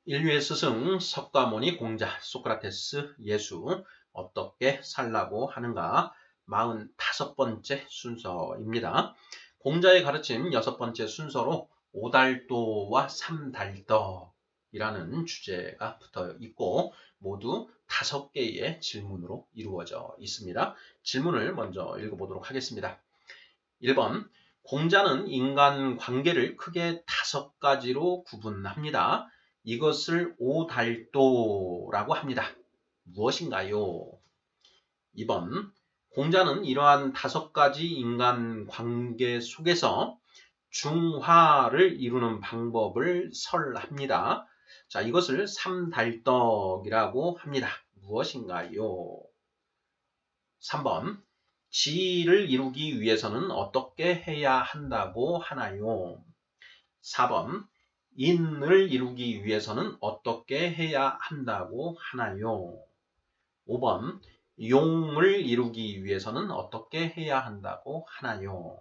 인류의 스승 석가모니 공자 소크라테스 예수 어떻게 살라고 하는가 45번째 순서입니다. 공자의 가르침 6번째 순서로 오달도와 삼달덕이라는 주제가 붙어 있고 모두 5개의 질문으로 이루어져 있습니다. 질문을 먼저 읽어보도록 하겠습니다. 1번 공자는 인간 관계를 크게 5가지로 구분합니다. 이것을 오달도라고 합니다. 무엇인가요? 2번 공자는 이러한 5가지 인간 관계 속에서 중화를 이루는 방법을 설합니다. 자, 이것을 삼달덕이라고 합니다. 무엇인가요? 3번 지위를 이루기 위해서는 어떻게 해야 한다고 하나요? 4번 인을 이루기 위해서는 어떻게 해야 한다고 하나요? 5번 용을 이루기 위해서는 어떻게 해야 한다고 하나요?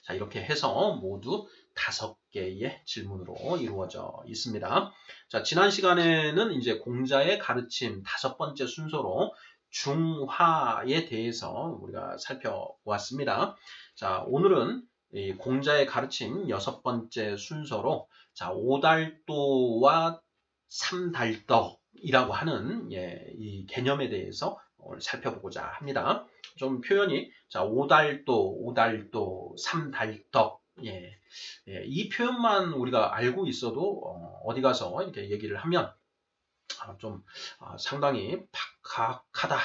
자, 이렇게 해서 모두 5개의 질문으로 이루어져 있습니다. 자, 지난 시간에는 이제 공자의 가르침 5번째 순서로 중화에 대해서 우리가 살펴보았습니다. 자, 오늘은 이 공자의 가르침 6번째 순서로 자, 오달도와 삼달덕이라고 하는 이 개념에 대해서 오늘 살펴보고자 합니다. 좀 표현이 자, 오달도, 삼달덕 이 표현만 우리가 알고 있어도 어디 가서 이렇게 얘기를 하면 좀 상당히 박학하다,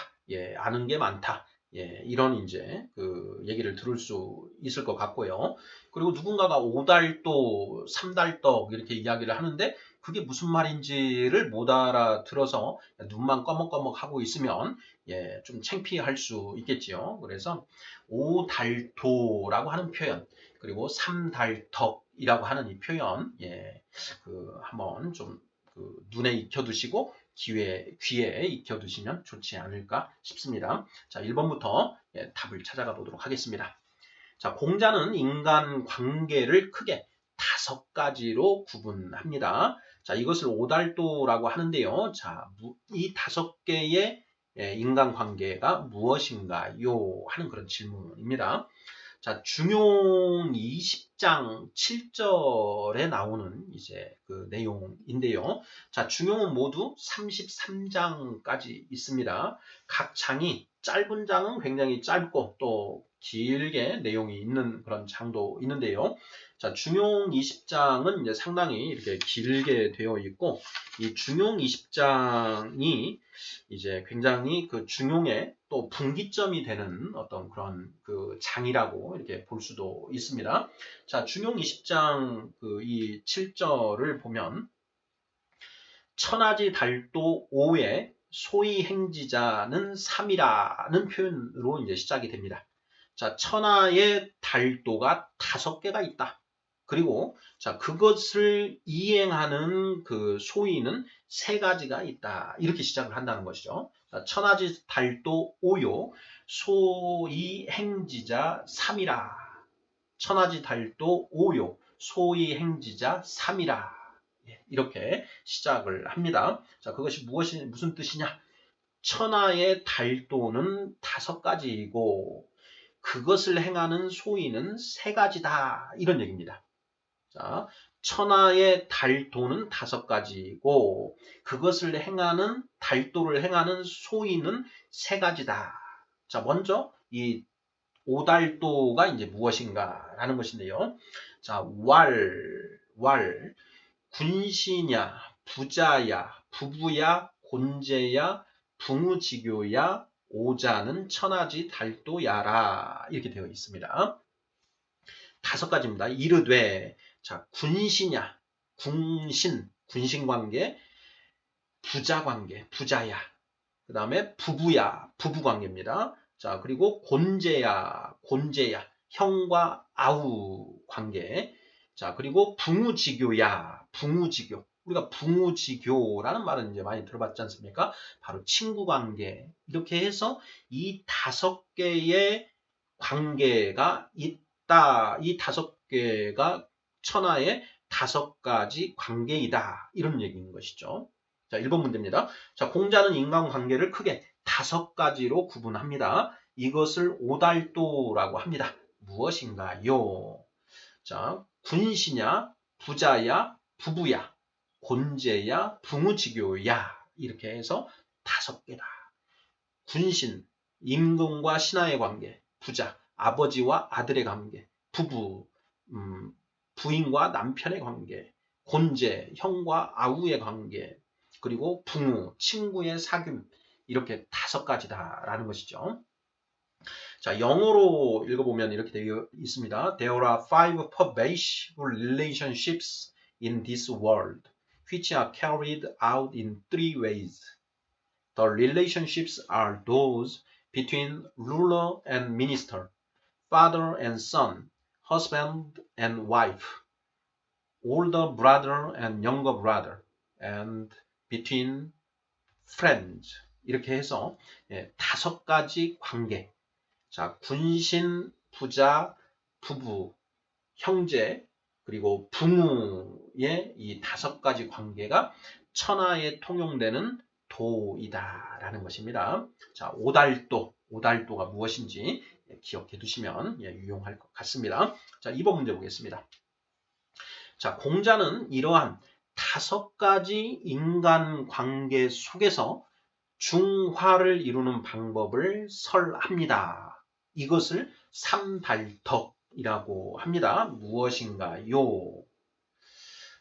아는 게 많다, 이런 이제 그 얘기를 들을 수 있을 것 같고요. 그리고 누군가가 오달도, 삼달떡 이렇게 이야기를 하는데 그게 무슨 말인지를 못 알아들어서 눈만 꺼먹꺼먹 하고 있으면 좀 창피할 수 있겠지요. 그래서 오달도라고 하는 표현, 그리고 삼달덕이라고 하는 이 표현, 한번 좀 눈에 익혀두시고 귀에 익혀두시면 좋지 않을까 싶습니다. 자, 1번부터 답을 찾아가 보도록 하겠습니다. 자, 공자는 인간 관계를 크게 5가지로 구분합니다. 자, 이것을 오달도라고 하는데요. 자, 이 5개의 인간 관계가 무엇인가요? 하는 그런 질문입니다. 자, 중용 20장 7절에 나오는 이제 그 내용인데요. 자, 중용은 모두 33장까지 있습니다. 각 장이 짧은 장은 굉장히 짧고 또 길게 내용이 있는 그런 장도 있는데요. 자, 중용 20장은 이제 상당히 이렇게 길게 되어 있고 이 중용 20장이 이제 굉장히 그 중용의 또 분기점이 되는 어떤 그런 그 장이라고 이렇게 볼 수도 있습니다. 자, 중용 20장 그 이 7절을 보면 천하지 달도 5에 소위 행지자는 3이라는 표현으로 이제 시작이 됩니다. 자, 천하의 달도가 5개가 있다. 그리고 자, 그것을 이행하는 그 소위는 3가지가 있다. 이렇게 시작을 한다는 것이죠. 자, 천하지 달도 5요 소위 행지자 3이라. 천하지 달도 5요 소위 행지자 3이라. 이렇게 시작을 합니다. 자, 그것이 무슨 뜻이냐? 천하의 달도는 5가지이고 그것을 행하는 소위는 3가지다. 이런 얘기입니다. 자, 천하의 달도는 5가지이고 그것을 행하는 달도를 행하는 소위는 3가지다. 자, 먼저 이 오달도가 이제 무엇인가라는 것인데요. 자, 군시냐, 부자야, 부부야, 곤제야, 붕우지교야, 오자는 천하지 달도야라 이렇게 되어 있습니다. 5가지입니다. 이르되 자, 군시냐, 군신관계, 부자관계, 부자야. 그 다음에 부부야, 부부관계입니다. 자, 그리고 곤제야, 형과 아우 관계. 자, 그리고 붕우지교야, 붕우지교. 우리가 붕우지교라는 말은 이제 많이 들어봤지 않습니까? 바로 친구 관계. 이렇게 해서 이 5개의 관계가 있다. 이 5개가 천하의 5가지 관계이다. 이런 얘기인 것이죠. 자, 1번 문제입니다. 자, 공자는 인간관계를 크게 5가지로 구분합니다. 이것을 오달도라고 합니다. 무엇인가요? 자, 군시냐, 부자야, 부부야, 곤제야, 부무지교야. 이렇게 해서 5개다. 군신, 임금과 신하의 관계, 부자, 아버지와 아들의 관계, 부부, 부인과 남편의 관계, 곤제, 형과 아우의 관계, 그리고 부모, 친구의 사귐, 이렇게 5가지다라는 것이죠. 자, 영어로 읽어보면 이렇게 되어 있습니다. There are 5 pervasive relationships in this world, which are carried out in 3 ways. The relationships are those between ruler and minister, father and son, husband and wife, older brother and younger brother, and between friends. 이렇게 해서 5가지 관계. 자, 군신, 부자, 부부, 형제, 그리고 부모의 이 5가지 관계가 천하에 통용되는 도이다라는 것입니다. 자, 오달도가 무엇인지 기억해 두시면 유용할 것 같습니다. 자, 2번 문제 보겠습니다. 자, 공자는 이러한 5가지 인간관계 속에서 중화를 이루는 방법을 설합니다. 이것을 삼달덕이라고 합니다. 무엇인가요?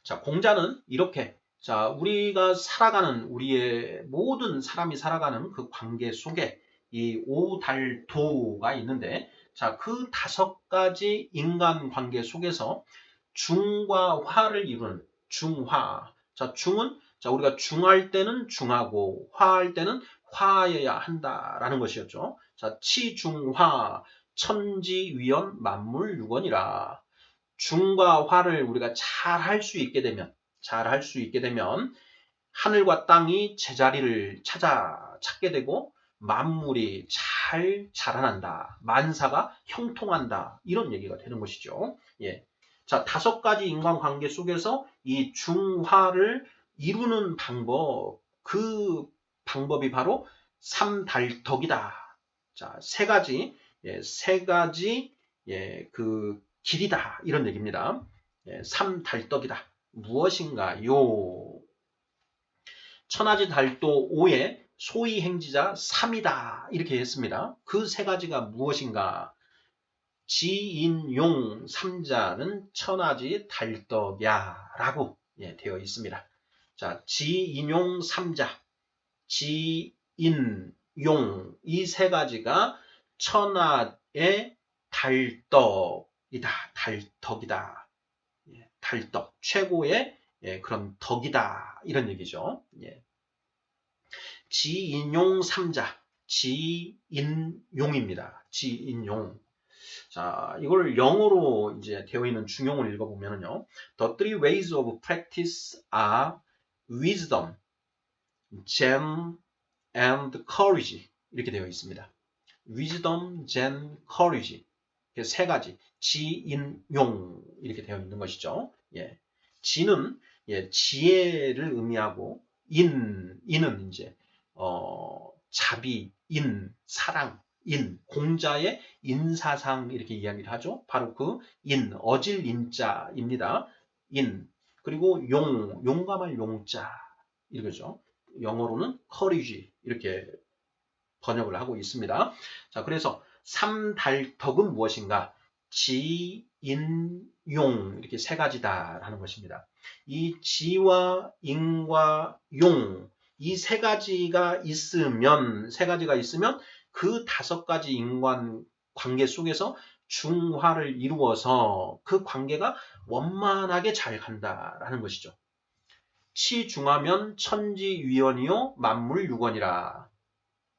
자, 공자는 이렇게, 자, 우리가 살아가는, 우리의 모든 사람이 살아가는 그 관계 속에 이 오달도가 있는데, 자, 그 5가지 인간 관계 속에서 중과 화를 이루는 중화. 자, 중은, 자, 우리가 중할 때는 중하고 화할 때는 화여야 한다라는 것이었죠. 자, 치중화, 천지위원 만물유건이라. 중과 화를 우리가 잘 할 수 있게 되면 하늘과 땅이 제자리를 찾게 되고 만물이 잘 자라난다. 만사가 형통한다. 이런 얘기가 되는 것이죠. 예. 자, 5가지 인간관계 속에서 이 중화를 이루는 방법, 그 방법이 바로 삼달덕이다. 자, 3가지, 3가지, 그 길이다. 이런 얘기입니다. 삼달덕이다. 무엇인가요? 천하지 달도 5에 소위 행지자 3이다. 이렇게 했습니다. 그 3가지가 무엇인가? 지인용 3자는 천하지 달덕야 라고 되어 있습니다. 자, 지인용 3자, 지인용 이 3가지가 천하의 달덕이다. 달덕이다. 달덕, 최고의 그런 덕이다. 이런 얘기죠. 지인용 3자, 지인용입니다. 지인용. 자, 이걸 영어로 이제 되어 있는 중용을 읽어보면요. The 3 ways of practice are wisdom, zen, and courage. 이렇게 되어 있습니다. wisdom, zen, courage. 3가지. 지인용. 이렇게 되어 있는 것이죠. 지는 지혜를 의미하고, 인은 이제, 자비, 사랑, 공자의 인사상 이렇게 이야기를 하죠. 바로 그 어질 인자입니다. 그리고 용감할 용자 이거죠. 영어로는 courage 이렇게 번역을 하고 있습니다. 자, 그래서 삼달덕은 무엇인가? 지, 용 이렇게 3가지다라는 것입니다. 이 지와 인과 용 이 3가지가 있으면 그 5가지 인간 관계 속에서 중화를 이루어서 그 관계가 원만하게 잘 간다라는 것이죠. 치중하면 천지위원이요 만물유건이라.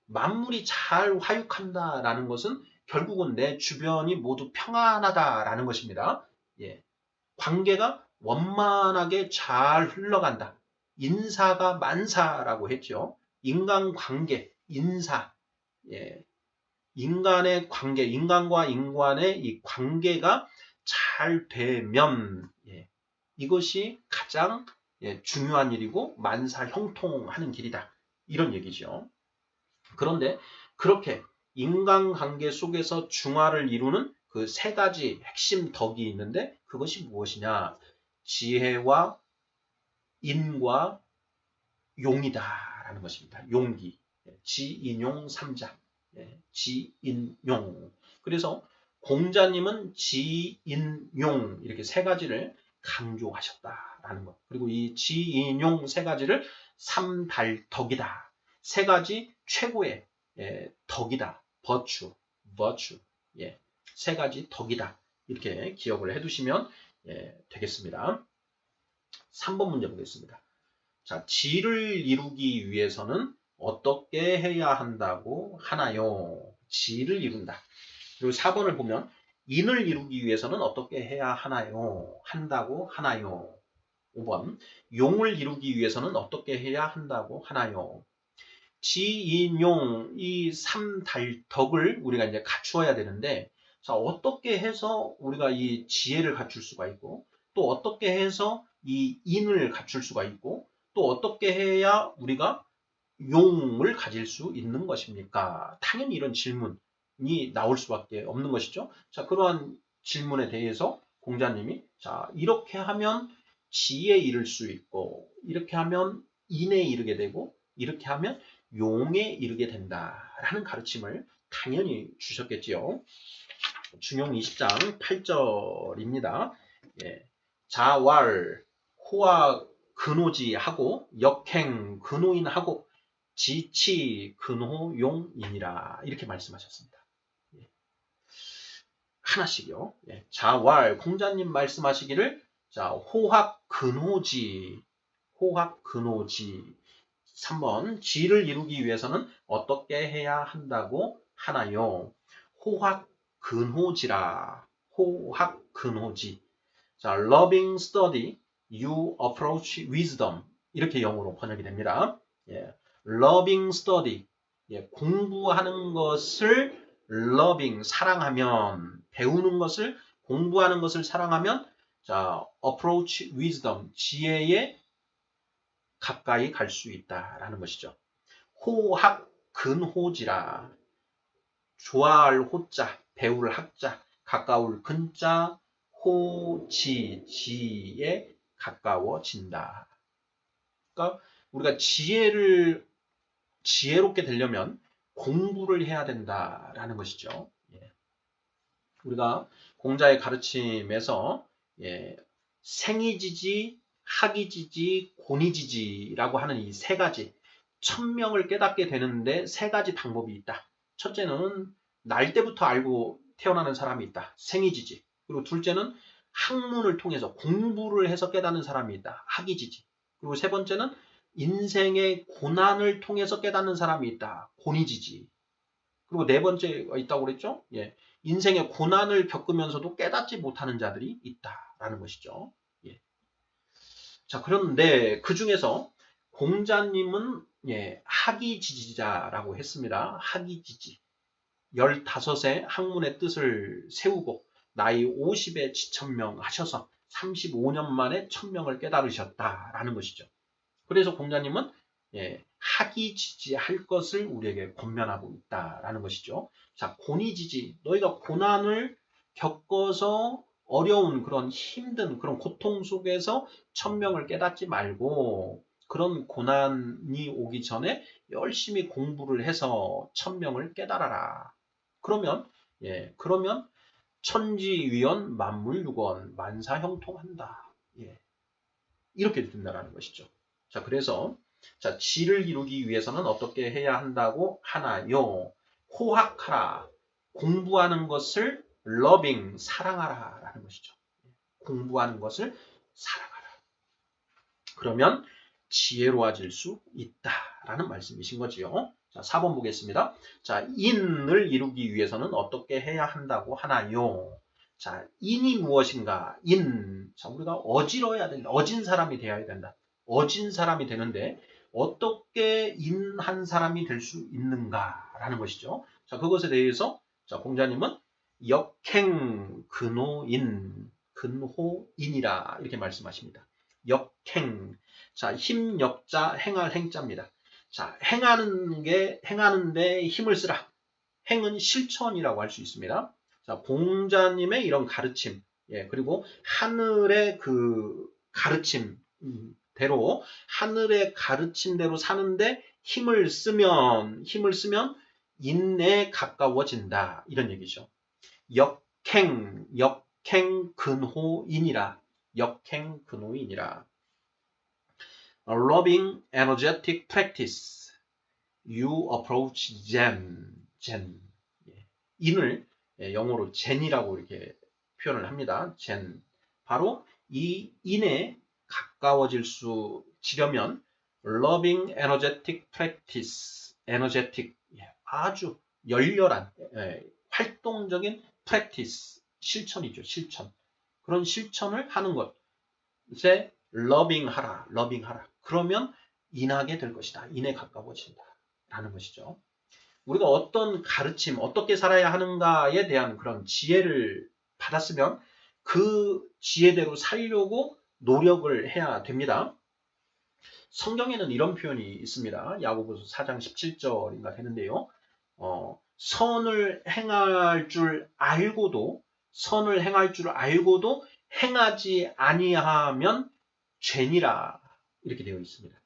만물이 잘 화육한다라는 것은 결국은 내 주변이 모두 평안하다라는 것입니다. 관계가 원만하게 잘 흘러간다. 인사가 만사라고 했죠. 인간관계, 인사. 인간의 관계, 인간과 인간의 이 관계가 잘 되면 이것이 가장 중요한 일이고 만사형통하는 길이다. 이런 얘기죠. 그런데 그렇게 인간관계 속에서 중화를 이루는 그 세 가지 핵심 덕이 있는데 그것이 무엇이냐? 지혜와 인과 용이다라는 것입니다. 용기. 지인용 삼자. 지인용. 그래서 공자님은 지인용 이렇게 세 가지를 강조하셨다라는 것. 그리고 이 지인용 세 가지를 삼달덕이다. 세 가지 최고의 덕이다. virtue. 세 가지 덕이다. 이렇게 기억을 해두시면 되겠습니다. 3번 문제 보겠습니다. 자, 지를 이루기 위해서는 어떻게 해야 한다고 하나요? 지를 이룬다. 그리고 4번을 보면 인을 이루기 위해서는 어떻게 해야 하나요? 한다고 하나요? 5번 용을 이루기 위해서는 어떻게 해야 한다고 하나요? 지인용 이 3달덕을 우리가 이제 갖추어야 되는데 자, 어떻게 해서 우리가 이 지혜를 갖출 수가 있고 또 어떻게 해서 이 인을 갖출 수가 있고 또 어떻게 해야 우리가 용을 가질 수 있는 것입니까? 당연히 이런 질문이 나올 수밖에 없는 것이죠. 자, 그러한 질문에 대해서 공자님이 자, 이렇게 하면 지에 이를 수 있고 이렇게 하면 인에 이르게 되고 이렇게 하면 용에 이르게 된다라는 가르침을 당연히 주셨겠지요. 중용 20장 8절입니다. 자왈 호화 근호지하고 역행 근호인하고 지치 근호용이니라 이렇게 말씀하셨습니다. 하나씩요. 자왈 공자님 말씀하시기를 자 호학 근호지 3번 지를 이루기 위해서는 어떻게 해야 한다고 하나요? 호학 근호지라 호학 근호지 자 loving study you approach wisdom 이렇게 영어로 번역이 됩니다. loving study 공부하는 것을 loving 사랑하면 배우는 것을 공부하는 것을 사랑하면 자 approach wisdom 지혜에 가까이 갈 수 있다라는 것이죠. 호학 근호지라 좋아할 호자 배울 학자 가까울 근자 호지지에 가까워진다. 그러니까 우리가 지혜롭게 되려면 공부를 해야 된다라는 것이죠. 우리가 공자의 가르침에서 생이지지, 학이지지, 곤이지지라고 하는 이 세 가지 천명을 깨닫게 되는데 세 가지 방법이 있다. 첫째는 날 때부터 알고 태어나는 사람이 있다. 생이지지. 그리고 둘째는 학문을 통해서 공부를 해서 깨닫는 사람이 있다. 학이지지. 그리고 세 번째는 인생의 고난을 통해서 깨닫는 사람이 있다. 곤이지지. 그리고 네 번째가 있다고 그랬죠? 인생의 고난을 겪으면서도 깨닫지 못하는 자들이 있다라는 것이죠. 자, 그런데 그 중에서 공자님은 학이지지자라고 했습니다. 학이지지. 15세 학문의 뜻을 세우고 나이 50에 지천명 하셔서 35년 만에 천명을 깨달으셨다라는 것이죠. 그래서 공자님은 학이지지할 것을 우리에게 권면하고 있다라는 것이죠. 자, 곤이지지. 너희가 고난을 겪어서 어려운 그런 힘든 그런 고통 속에서 천명을 깨닫지 말고 그런 고난이 오기 전에 열심히 공부를 해서 천명을 깨달아라. 그러면 천지위원 만물유건 만사형통한다. 이렇게 된다라는 것이죠. 자, 그래서 자, 지를 이루기 위해서는 어떻게 해야 한다고 하나요? 호학하라. 공부하는 것을 loving, 사랑하라 라는 것이죠. 공부하는 것을 사랑하라. 그러면 지혜로워질 수 있다라는 말씀이신 거지요. 자, 4번 보겠습니다. 자, 인을 이루기 위해서는 어떻게 해야 한다고 하나요? 자, 인이 무엇인가? 자, 우리가 어지러야 된다. 어진 사람이 되어야 된다. 어진 사람이 되는데 어떻게 인한 사람이 될 수 있는가라는 것이죠. 자, 그것에 대해서 자, 공자님은 역행 근호인 근호인이라 이렇게 말씀하십니다. 역행. 자, 힘 역자 행할 행자입니다. 자, 행하는데 힘을 쓰라. 행은 실천이라고 할 수 있습니다. 자, 공자님의 이런 가르침, 그리고 하늘의 그 가르침대로, 하늘의 가르침대로 사는데 힘을 쓰면 인내에 가까워진다. 이런 얘기죠. 역행 근호인이라. 역행 근호인이라. Loving energetic practice. You approach Zen. 인을 영어로 젠이라고 이렇게 표현을 합니다. 젠. 바로 이 인에 가까워지려면 loving energetic practice. energetic. 아주 열렬한 활동적인 practice. 실천이죠. 실천. 그런 실천을 하는 것에 loving 하라. 그러면 인하게 될 것이다. 인에 가까워진다. 라는 것이죠. 우리가 어떤 가르침, 어떻게 살아야 하는가에 대한 그런 지혜를 받았으면 그 지혜대로 살려고 노력을 해야 됩니다. 성경에는 이런 표현이 있습니다. 야고보서 4장 17절인가 되는데요. 선을 행할 줄 알고도 행하지 아니하면 죄니라 이렇게 되어 있습니다.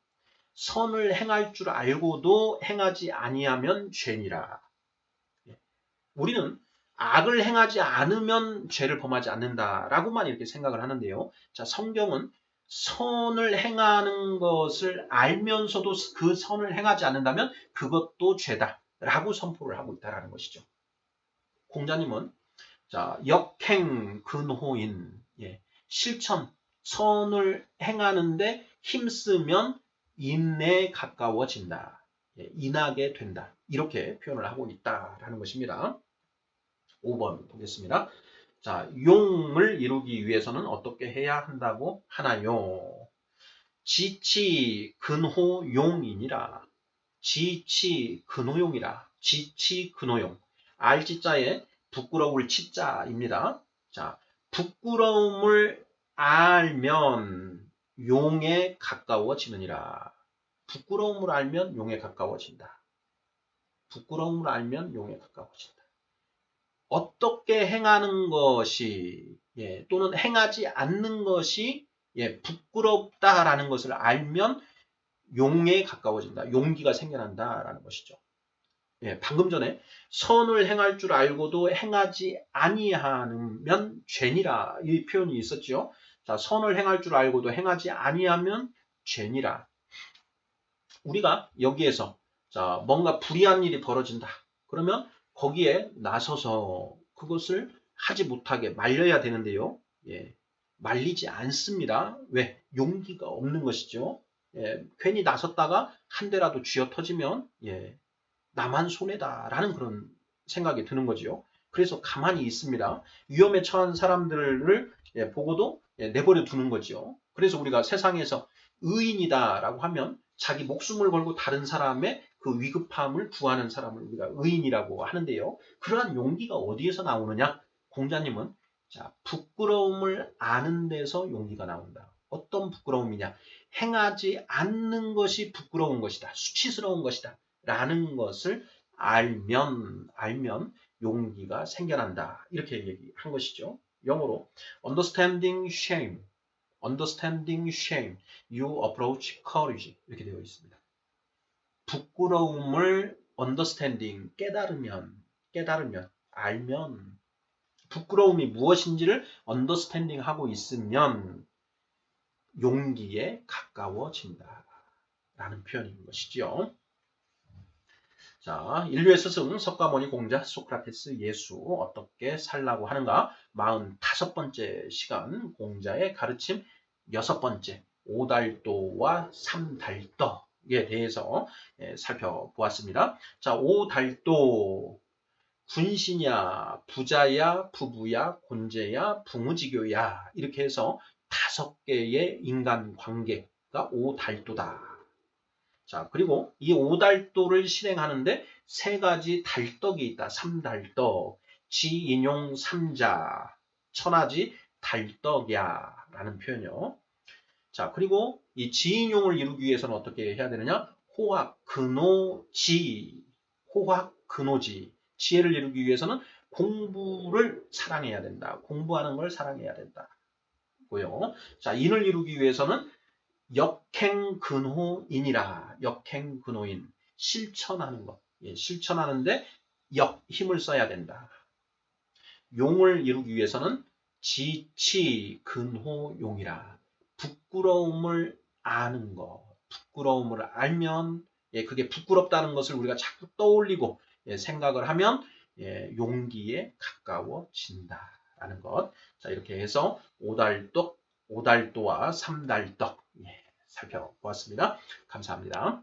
선을 행할 줄 알고도 행하지 아니하면 죄니라. 우리는 악을 행하지 않으면 죄를 범하지 않는다라고만 이렇게 생각을 하는데요. 자, 성경은 선을 행하는 것을 알면서도 그 선을 행하지 않는다면 그것도 죄다라고 선포를 하고 있다라는 것이죠. 공자님은 자, 역행 근호인, 실천, 선을 행하는데 힘쓰면 인내에 가까워진다. 인하게 된다. 이렇게 표현을 하고 있다라는 것입니다. 5번 보겠습니다. 자, 용을 이루기 위해서는 어떻게 해야 한다고 하나요? 지치 근호용이니라. 지치 근호용이라. 지치 근호용. 알지자에 부끄러울 치자입니다. 자, 부끄러움을 알면 용에 가까워지느니라. 부끄러움을 알면 용에 가까워진다. 부끄러움을 알면 용에 가까워진다. 어떻게 행하는 것이 또는 행하지 않는 것이 부끄럽다라는 것을 알면 용에 가까워진다. 용기가 생겨난다라는 것이죠. 방금 전에 선을 행할 줄 알고도 행하지 아니하면 죄니라 이 표현이 있었죠. 자, 선을 행할 줄 알고도 행하지 아니하면 죄니라. 우리가 여기에서 자, 뭔가 불의한 일이 벌어진다. 그러면 거기에 나서서 그것을 하지 못하게 말려야 되는데요. 말리지 않습니다. 왜? 용기가 없는 것이죠. 괜히 나섰다가 한 대라도 쥐어 터지면 나만 손해다라는 그런 생각이 드는 거지요. 그래서 가만히 있습니다. 위험에 처한 사람들을 보고도 내버려 두는 거죠. 그래서 우리가 세상에서 의인이다라고 하면 자기 목숨을 걸고 다른 사람의 그 위급함을 구하는 사람을 우리가 의인이라고 하는데요. 그러한 용기가 어디에서 나오느냐? 공자님은 자, 부끄러움을 아는 데서 용기가 나온다. 어떤 부끄러움이냐? 행하지 않는 것이 부끄러운 것이다. 수치스러운 것이다. 라는 것을 알면 용기가 생겨난다. 이렇게 얘기한 것이죠. 영어로 understanding shame, you approach courage 이렇게 되어 있습니다. 부끄러움을 understanding 깨달으면 알면 부끄러움이 무엇인지를 understanding 하고 있으면 용기에 가까워진다. 라는 표현인 것이죠. 자, 인류의 스승 석가모니 공자 소크라테스 예수 어떻게 살라고 하는가 45번째 시간 공자의 가르침 6번째 오달도와 3달떡에 대해서 살펴보았습니다. 자, 오달도 군신이야 부자야 부부야 곤제야 붕우지교야 이렇게 해서 5개의 인간관계가 오달도다. 자, 그리고 이 오달도를 실행하는데 3가지 달떡이 있다. 3달떡, 지인용 3자, 천하지 달떡이야 라는 표현이요. 자, 그리고 이 지인용을 이루기 위해서는 어떻게 해야 되느냐? 호학, 근호지. 호학, 근호지. 지혜를 이루기 위해서는 공부를 사랑해야 된다. 공부하는 걸 사랑해야 된다. 고요. 자, 인을 이루기 위해서는 역행근호인이라. 역행근호인. 실천하는 것. 예, 실천하는데 힘을 써야 된다. 용을 이루기 위해서는 지치근호용이라. 부끄러움을 아는 것. 부끄러움을 알면, 예, 그게 부끄럽다는 것을 우리가 자꾸 떠올리고, 예, 생각을 하면, 예, 용기에 가까워진다라는 것. 자, 이렇게 해서 오달떡, 오달도와 삼달떡, 예, 살펴보았습니다. 감사합니다.